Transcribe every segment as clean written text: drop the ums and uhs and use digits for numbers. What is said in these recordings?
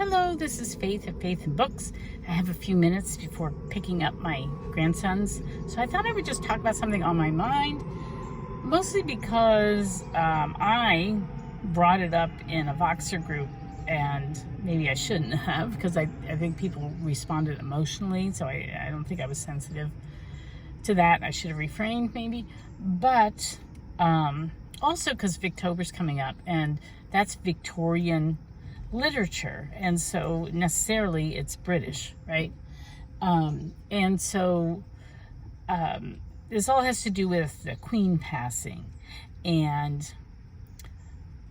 Hello, this is Faith at Faith and Books. I have a few minutes before picking up my grandsons, so I thought I would just talk about something on my mind, mostly because I brought it up in a Voxer group, and maybe I shouldn't have, because I think people responded emotionally, so I don't think I was sensitive to that. I should have refrained, maybe. But also because Victober's coming up, and that's Victorian literature, and so necessarily it's British, right? And so this all has to do with the Queen passing, and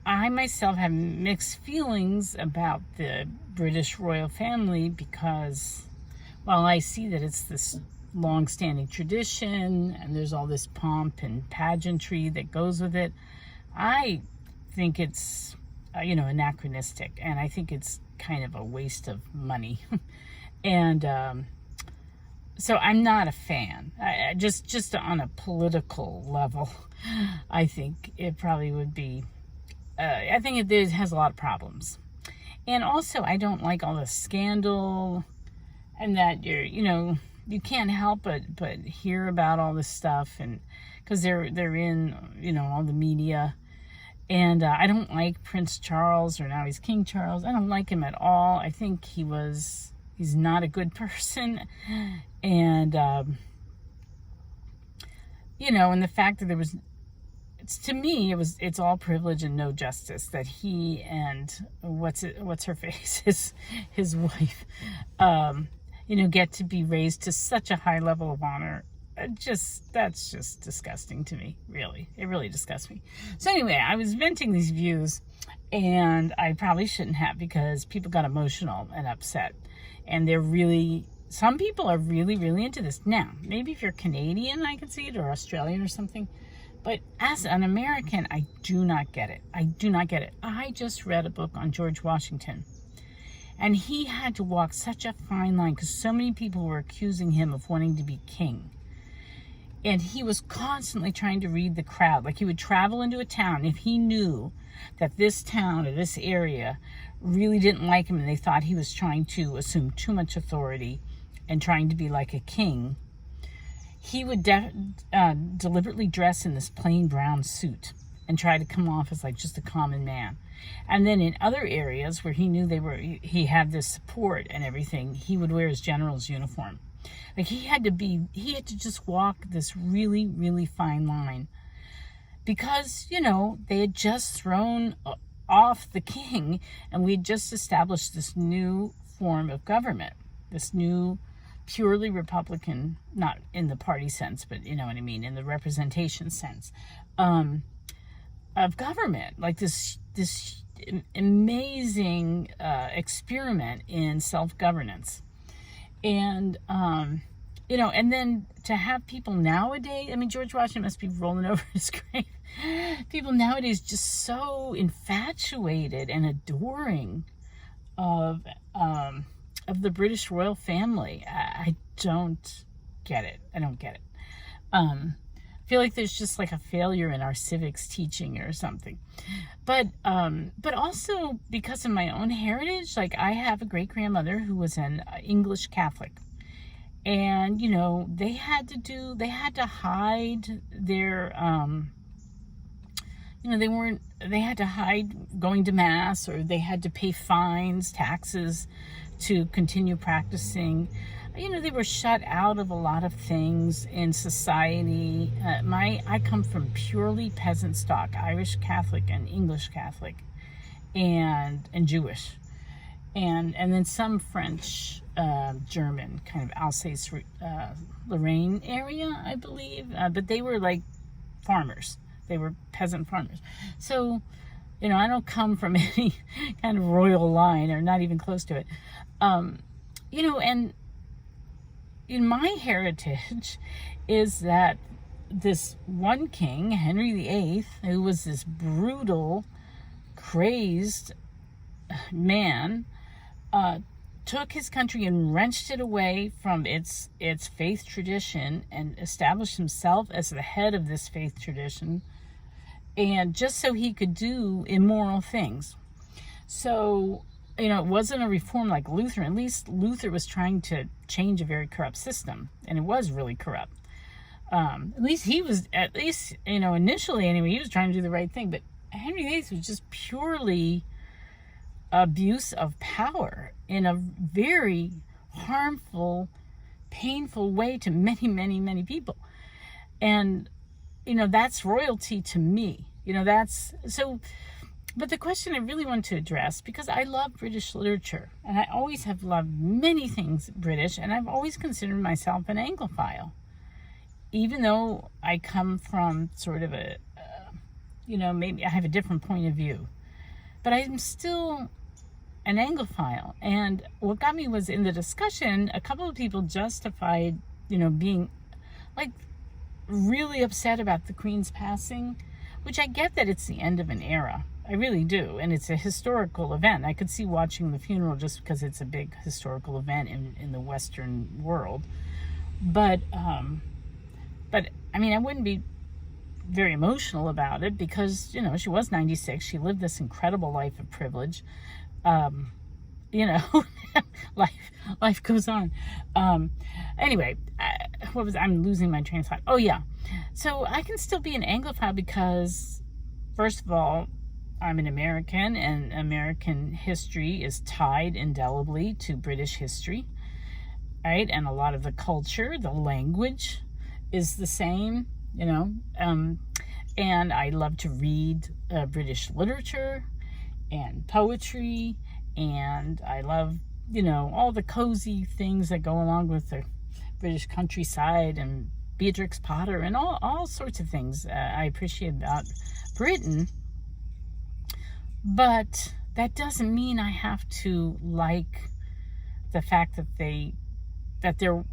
I myself have mixed feelings about the British royal family because, while I see that it's this long-standing tradition and there's all this pomp and pageantry that goes with it, I think it's anachronistic, and I think it's kind of a waste of money. And so I'm not a fan. Just on a political level, I think it probably would be, I think it has a lot of problems. And also, I don't like all the scandal, and that you can't help but hear about all this stuff, and because they're in all the media. And I don't like Prince Charles, or now he's King Charles. I don't like him at all. I think he's not a good person. And, and the fact that to me, it's all privilege and no justice that he and what's her face, his wife, get to be raised to such a high level of honor. That's just disgusting to me, really. It really disgusts me. So anyway, I was venting these views, and I probably shouldn't have, because people got emotional and upset, and some people are really, really into this. Now, maybe if you're Canadian, I can see it, or Australian or something, but as an American, I do not get it. I do not get it. I just read a book on George Washington, and he had to walk such a fine line because so many people were accusing him of wanting to be king. And he was constantly trying to read the crowd. Like, he would travel into a town. If he knew that this town or this area really didn't like him, and they thought he was trying to assume too much authority and trying to be like a king, he would deliberately dress in this plain brown suit and try to come off as like just a common man. And then in other areas where he knew he had this support and everything, he would wear his general's uniform. Like, he had to just walk this really, really fine line, because, they had just thrown off the king, and we had just established this new form of government, this new purely Republican, not in the party sense, but you know what I mean, in the representation sense, of government, like this amazing experiment in self-governance. And, and then to have people nowadays, George Washington must be rolling over his grave. People nowadays just so infatuated and adoring of the British royal family. I don't get it. I don't get it. I feel like there's just like a failure in our civics teaching or something. But also because of my own heritage, like, I have a great grandmother who was an English Catholic, and they had to hide their they had to hide going to mass, or they had to pay fines, taxes to continue practicing. They were shut out of a lot of things in society. I come from purely peasant stock, Irish Catholic and English Catholic, and Jewish, and then some French, German, kind of Alsace, Lorraine area, I believe. But they were like farmers. They were peasant farmers. So, I don't come from any kind of royal line, or not even close to it. And in my heritage is that this one king, Henry VIII, who was this brutal, crazed man, took his country and wrenched it away from its faith tradition and established himself as the head of this faith tradition, and just so he could do immoral things. So it wasn't a reform like Luther. At least Luther was trying to change a very corrupt system, and it was really corrupt. At least, initially anyway, he was trying to do the right thing. But Henry VIII was just purely abuse of power in a very harmful, painful way to many, many, many people. And, that's royalty to me. But the question I really want to address, because I love British literature, and I always have loved many things British, and I've always considered myself an Anglophile. Even though I come from sort of maybe I have a different point of view, but I'm still an Anglophile. And what got me was, in the discussion, a couple of people justified, being like really upset about the Queen's passing, which I get that it's the end of an era. I really do. And it's a historical event. I could see watching the funeral just because it's a big historical event in the Western world. But I wouldn't be very emotional about it because, she was 96. She lived this incredible life of privilege. Life goes on. Anyway, I'm losing my train of thought. Oh, yeah. So I can still be an Anglophile because, first of all, I'm an American, and American history is tied indelibly to British history, right? And a lot of the culture, the language is the same, and I love to read British literature and poetry, and I love, all the cozy things that go along with the British countryside and Beatrix Potter and all sorts of things I appreciate about Britain. But that doesn't mean I have to like the fact that there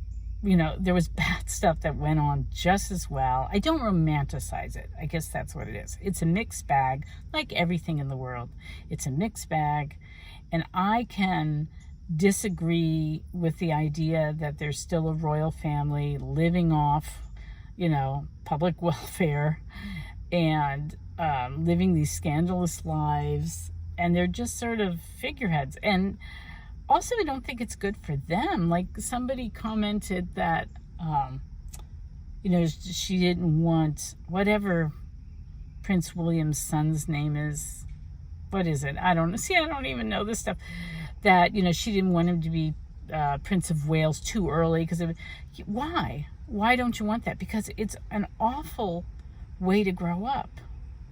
was bad stuff that went on just as well. I don't romanticize it. I guess that's what it is. It's a mixed bag, like everything in the world. It's a mixed bag, and I can disagree with the idea that there's still a royal family living off, public welfare and living these scandalous lives, and they're just sort of figureheads. And also, I don't think it's good for them. Like, somebody commented that, she didn't want whatever Prince William's son's name is. What is it? I don't know. See, I don't even know this stuff. That, she didn't want him to be Prince of Wales too early. Because why? Why don't you want that? Because it's an awful way to grow up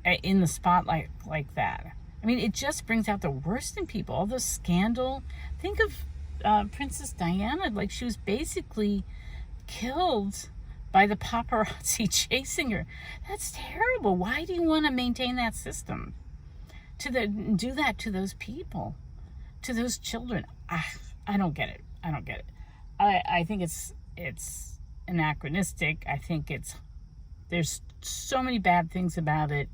in the spotlight like that. I mean, it just brings out the worst in people. All the scandal. Think of Princess Diana. Like, she was basically killed by the paparazzi chasing her. That's terrible. Why do you want to maintain that system? Do that to those people, to those children. I don't get it. I think it's anachronistic. I think there's so many bad things about it.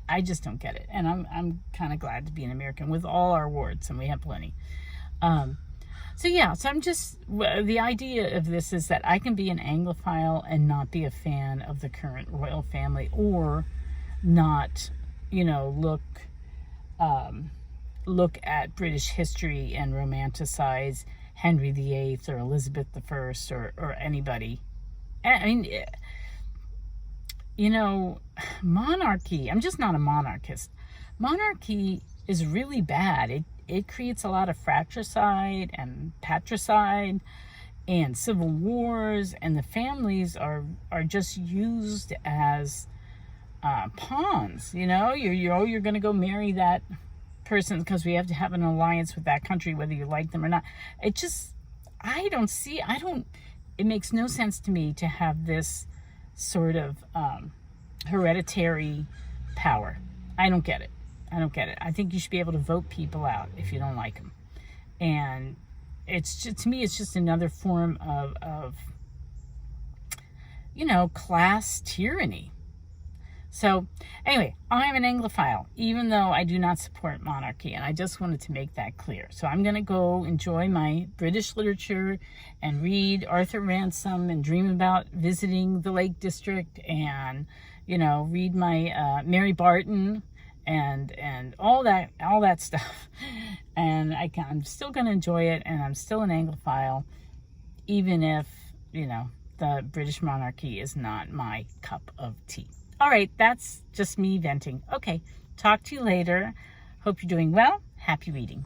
I just don't get it. And I'm kind of glad to be an American with all our warts, and we have plenty. So I'm just, the idea of this is that I can be an Anglophile and not be a fan of the current royal family, or not, look at British history and romanticize Henry VIII or Elizabeth I or anybody. I mean, monarchy, I'm just not a monarchist. Monarchy is really bad. It creates a lot of fratricide and patricide and civil wars, and the families are just used as pawns. You're going to go marry that person because we have to have an alliance with that country, whether you like them or not. It makes no sense to me to have this sort of hereditary power. I don't get it. I think you should be able to vote people out if you don't like them. And it's just, to me, it's just another form of class tyranny. So anyway, I'm an Anglophile, even though I do not support monarchy, and I just wanted to make that clear. So I'm going to go enjoy my British literature and read Arthur Ransom and dream about visiting the Lake District, and read my Mary Barton and all that stuff. And I'm still going to enjoy it, and I'm still an Anglophile, even if, the British monarchy is not my cup of tea. All right, that's just me venting. Okay, talk to you later. Hope you're doing well. Happy reading.